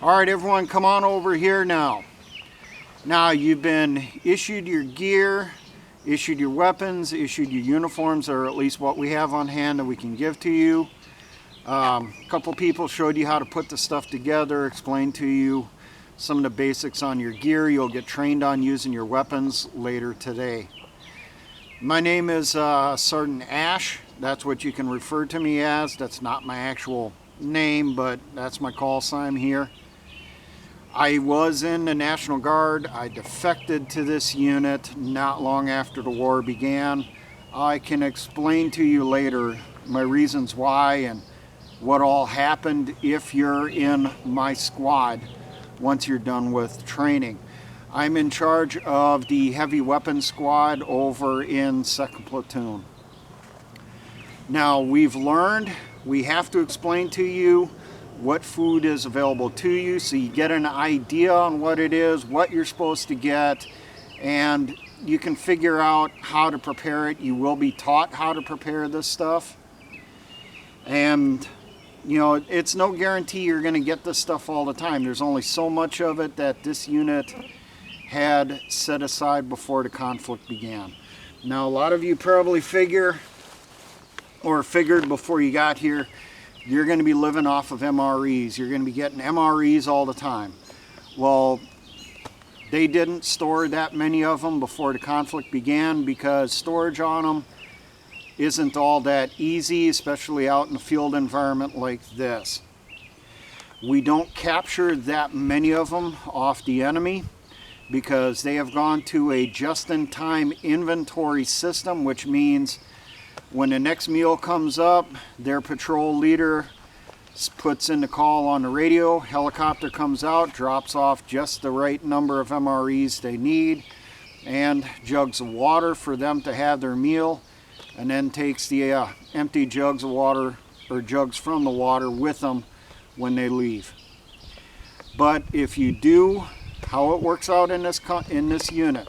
All right, everyone, come on over here now. Now you've been issued your gear, issued your weapons, issued your uniforms, or at least what we have on hand that we can give to you. A couple people showed you how to put the stuff together, explained to you some of the basics on your gear. You'll get trained on using your weapons later today. My name is Sergeant Ash. That's what you can refer to me as. That's not my actual name, but that's my call sign here. I was in the National Guard. I defected to this unit not long after the war began. I can explain to you later my reasons why and what all happened if you're in my squad once you're done with training. I'm in charge of the heavy weapons squad over in 2nd Platoon. Now we've learned we have to explain to you what food is available to you so you get an idea on what it is, what you're supposed to get, and you can figure out how to prepare it. You will be taught how to prepare this stuff. And you know, it's no guarantee you're going to get this stuff all the time. There's only so much of it that this unit had set aside before the conflict began. Now, a lot of you probably figured before you got here, you're going to be living off of MREs. You're going to be getting MREs all the time. Well, they didn't store that many of them before the conflict began because storage on them isn't all that easy, especially out in the field environment like this. We don't capture that many of them off the enemy because they have gone to a just-in-time inventory system, which means when the next meal comes up, their patrol leader puts in the call on the radio, helicopter comes out, drops off just the right number of MREs they need, and jugs of water for them to have their meal, and then takes the empty jugs of water or jugs from the water with them when they leave. But if you do, how it works out in this unit,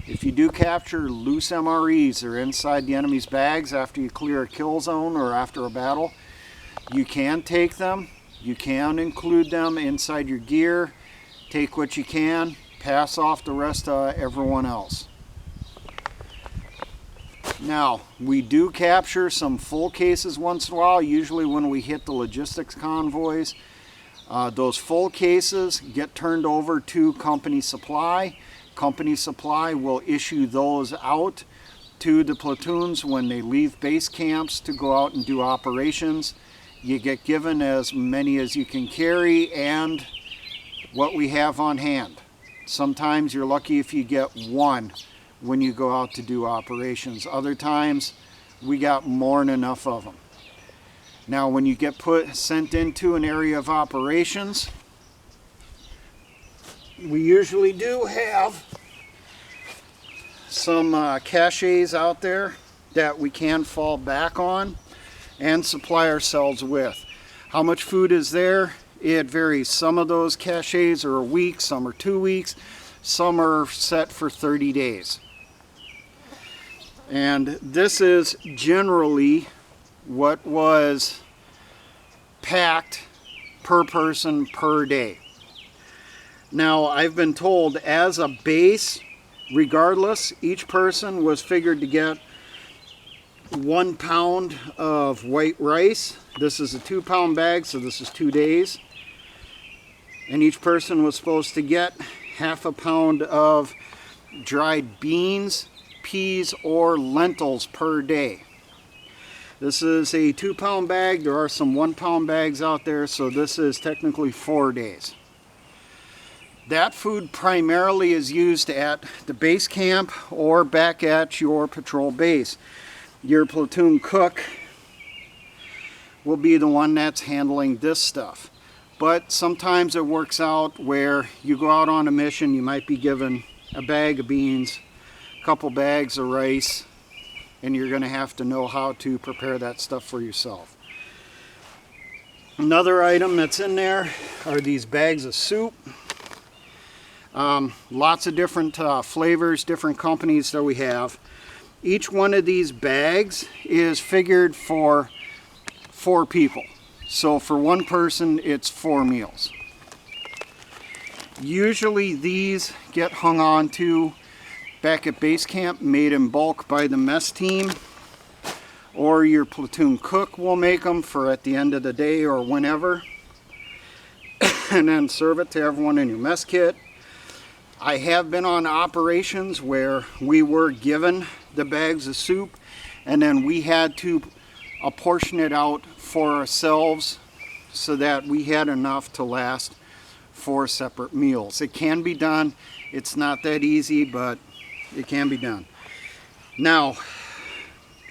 if you do capture loose MREs or inside the enemy's bags after you clear a kill zone or after a battle, you can take them, you can include them inside your gear, take what you can, pass off the rest to everyone else. Now, we do capture some full cases once in a while, usually when we hit the logistics convoys. Those full cases get turned over to company supply. Company supply will issue those out to the platoons when they leave base camps to go out and do operations. You get given as many as you can carry and what we have on hand. Sometimes you're lucky if you get one when you go out to do operations. Other times we got more than enough of them. Now when you get sent into an area of operations, we usually do have some caches out there that we can fall back on and supply ourselves with. How much food is there? It varies. Some of those caches are a week, some are 2 weeks, some are set for 30 days. And this is generally what was packed per person per day. Now, I've been told as a base, regardless, each person was figured to get 1 pound of white rice. This is a 2-pound bag, so this is 2 days. And each person was supposed to get half a pound of dried beans, peas, or lentils per day. This is a 2-pound bag. There are some 1-pound bags out there, so this is technically 4 days. That food primarily is used at the base camp or back at your patrol base. Your platoon cook will be the one that's handling this stuff. But sometimes it works out where you go out on a mission, you might be given a bag of beans, a couple bags of rice, and you're going to have to know how to prepare that stuff for yourself. Another item that's in there are these bags of soup. Lots of different flavors, different companies that we have. Each one of these bags is figured for 4 people. So for one person, it's 4 meals. Usually these get hung on to back at base camp, made in bulk by the mess team, or your platoon cook will make them for at the end of the day or whenever, and then serve it to everyone in your mess kit. I have been on operations where we were given the bags of soup and then we had to apportion it out for ourselves so that we had enough to last 4 separate meals. It can be done. It's not that easy, but it can be done. Now,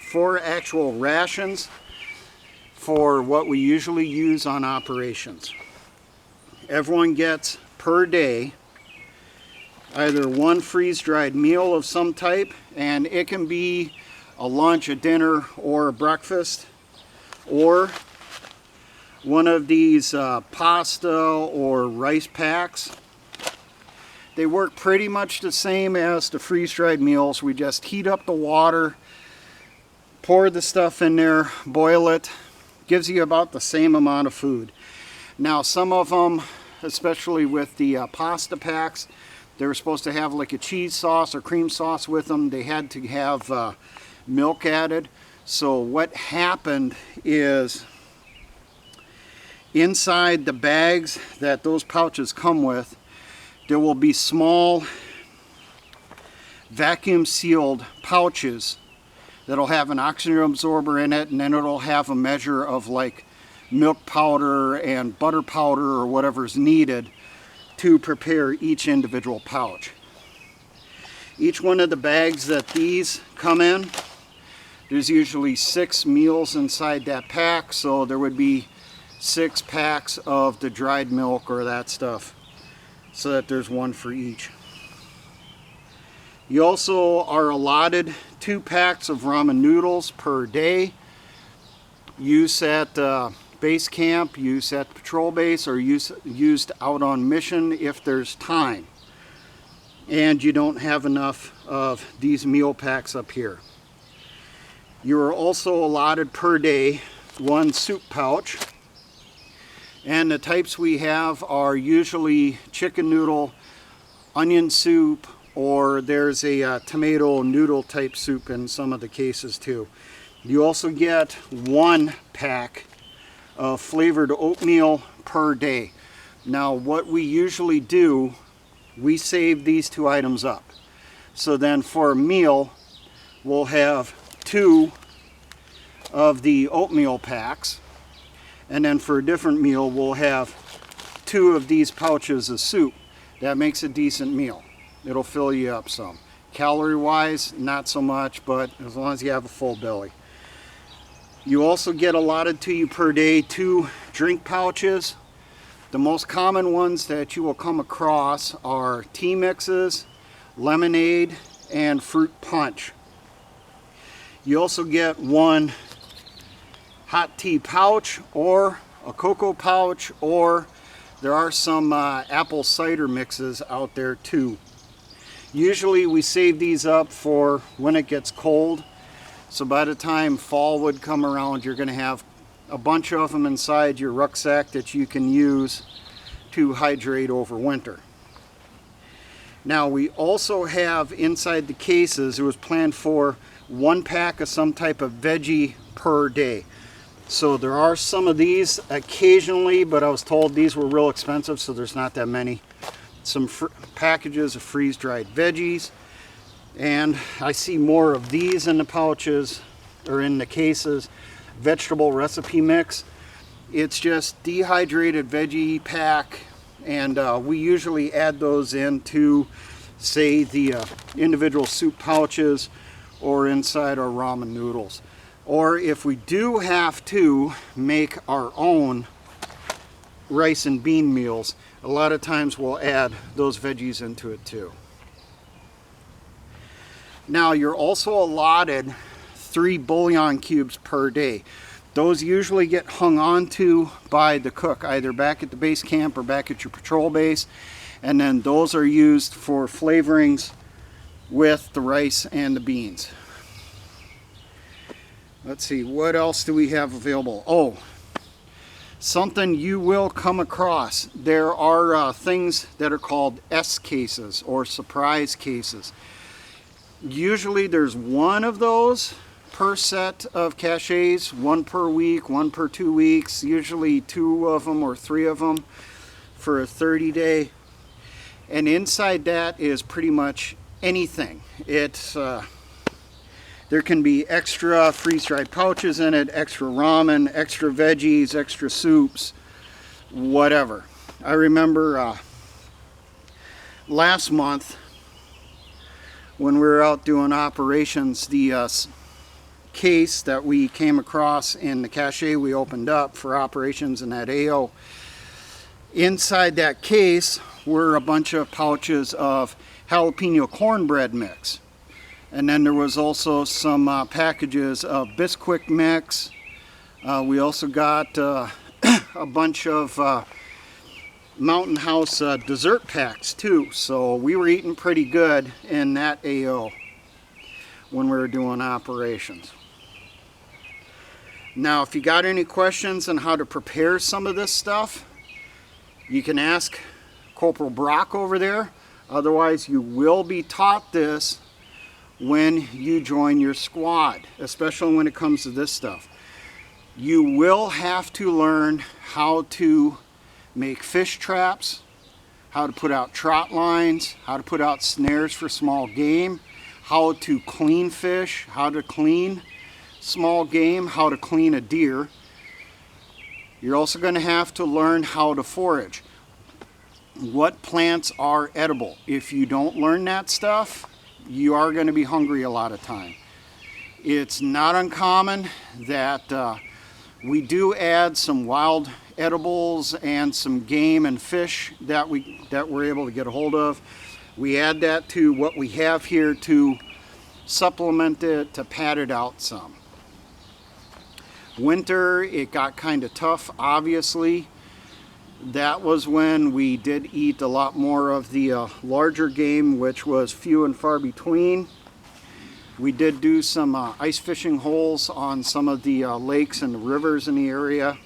for actual rations, for what we usually use on operations, everyone gets per day either one freeze-dried meal of some type, and it can be a lunch, a dinner, or a breakfast, or one of these pasta or rice packs. They work pretty much the same as the freeze-dried meals. We just heat up the water, pour the stuff in there, boil it. Gives you about the same amount of food. Now some of them, especially with the pasta packs, they were supposed to have like a cheese sauce or cream sauce with them. They had to have milk added. So what happened is, inside the bags that those pouches come with, there will be small vacuum sealed pouches that'll have an oxygen absorber in it, and then it'll have a measure of like milk powder and butter powder or whatever's needed to prepare each individual pouch. Each one of the bags that these come in, there's usually 6 meals inside that pack, so there would be 6 packs of the dried milk or that stuff, so that there's one for each. You also are allotted 2 packs of ramen noodles per day. Use at base camp, use at patrol base, or used out on mission if there's time and you don't have enough of these meal packs up here. You are also allotted per day 1 soup pouch, and the types we have are usually chicken noodle, onion soup, or there's a tomato noodle type soup in some of the cases too. You also get 1 pack of flavored oatmeal per day. Now what we usually do, we save these 2 items up. So then for a meal, we'll have 2 of the oatmeal packs, and then for a different meal, we'll have 2 of these pouches of soup. That makes a decent meal. It'll fill you up some. Calorie-wise, not so much, but as long as you have a full belly. You also get allotted to you per day 2 drink pouches. The most common ones that you will come across are tea mixes, lemonade, and fruit punch. You also get 1 hot tea pouch or a cocoa pouch, or there are some apple cider mixes out there too. Usually we save these up for when it gets cold. So by the time fall would come around, you're going to have a bunch of them inside your rucksack that you can use to hydrate over winter. Now we also have inside the cases, it was planned for 1 pack of some type of veggie per day. So there are some of these occasionally, but I was told these were real expensive, so there's not that many. Some packages of freeze-dried veggies. And I see more of these in the pouches or in the cases. Vegetable recipe mix. It's just dehydrated veggie pack, and we usually add those into, say, the individual soup pouches or inside our ramen noodles. Or if we do have to make our own rice and bean meals, a lot of times we'll add those veggies into it too. Now you're also allotted 3 bouillon cubes per day. Those usually get hung onto by the cook, either back at the base camp or back at your patrol base, and then those are used for flavorings with the rice and the beans. Let's see, what else do we have available? Oh, something you will come across. There are things that are called S cases or surprise cases. Usually there's one of those per set of caches, one per week, one per 2 weeks, usually 2 of them or 3 of them for a 30-day. And inside that is pretty much anything. There can be extra freeze-dried pouches in it, extra ramen, extra veggies, extra soups, whatever. I remember last month when we were out doing operations, the case that we came across in the cache we opened up for operations in that AO, inside that case were a bunch of pouches of jalapeno cornbread mix. And then there was also some packages of Bisquick mix. We also got a bunch of Mountain House dessert packs too. So we were eating pretty good in that AO when we were doing operations. Now, if you got any questions on how to prepare some of this stuff, you can ask Corporal Brock over there. Otherwise, you will be taught this when you join your squad, especially when it comes to this stuff. You will have to learn how to make fish traps, how to put out trot lines, how to put out snares for small game, how to clean fish, how to clean small game, how to clean a deer. You're also going to have to learn how to forage. What plants are edible? If you don't learn that stuff, you are going to be hungry a lot of time. It's not uncommon that we do add some wild edibles and some game and fish that we're able to get a hold of. We add that to what we have here to supplement it, to pad it out some. Winter, it got kind of tough, obviously. That was when we did eat a lot more of the larger game, which was few and far between. We did do some ice fishing holes on some of the lakes and rivers in the area.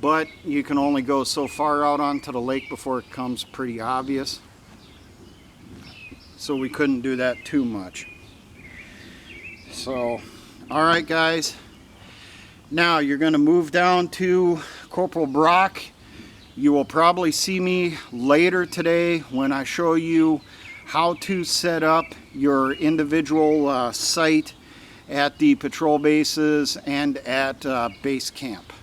But you can only go so far out onto the lake before it becomes pretty obvious. So we couldn't do that too much. So, alright guys. Now you're going to move down to Corporal Brock. You will probably see me later today when I show you how to set up your individual site at the patrol bases and at base camp.